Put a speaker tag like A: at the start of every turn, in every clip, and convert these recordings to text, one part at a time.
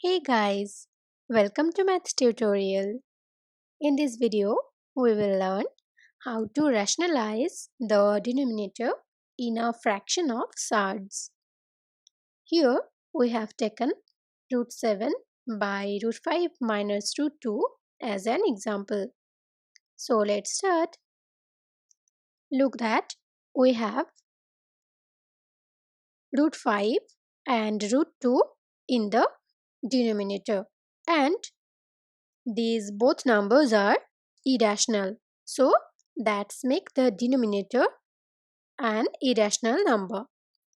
A: Hey guys, welcome to math tutorial. In this video, we will learn how to rationalize the denominator in a fraction of surds. Here we have taken root 7 by root 5 minus root 2 as an example. So let's start. Look that we have root 5 and root 2 in the denominator, and these both numbers are irrational. So that's make the denominator an irrational number.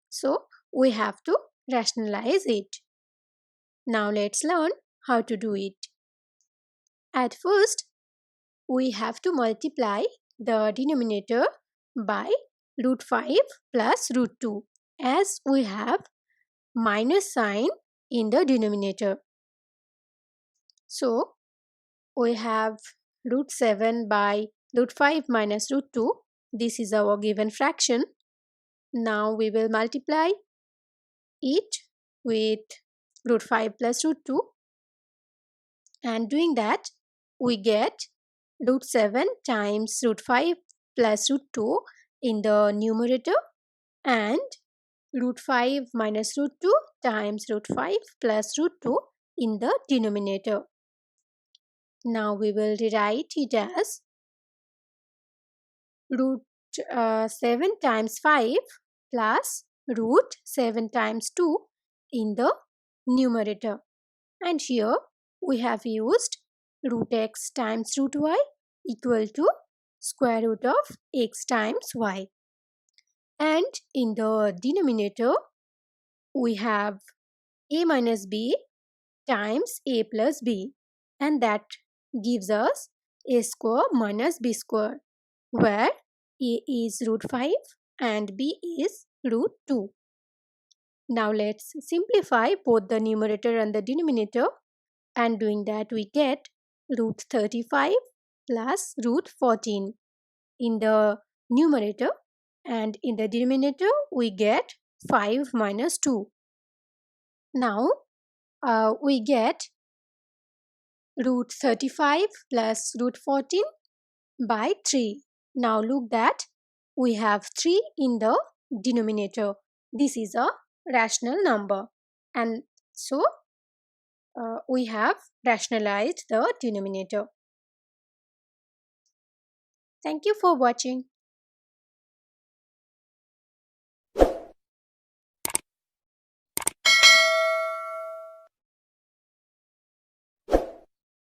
A: So we have to rationalize it. Now let's learn how to do it. At first, we have to multiply the denominator by root 5 plus root 2, as we have minus sign in the denominator. So we have root 7 by root 5 minus root 2. This is our given fraction. Now we will multiply it with root 5 plus root 2, and doing that we get root 7 times root 5 plus root 2 in the numerator, and root 5 minus root 2 times root 5 plus root 2 in the denominator. Now we will rewrite it as root 7 times 5 plus root 7 times 2 in the numerator. And here we have used root x times root y equal to square root of x times y. And in the denominator, we have a minus b times a plus b, and that gives us a square minus b square, where a is root 5 and b is root 2. Now let's simplify both the numerator and the denominator, and doing that we get root 35 plus root 14 in the numerator, and in the denominator we get 5 minus 2. Now we get root 35 plus root 14 by 3. Now look that we have 3 in the denominator. This is a rational number, and so we have rationalized the denominator. Thank you for watching.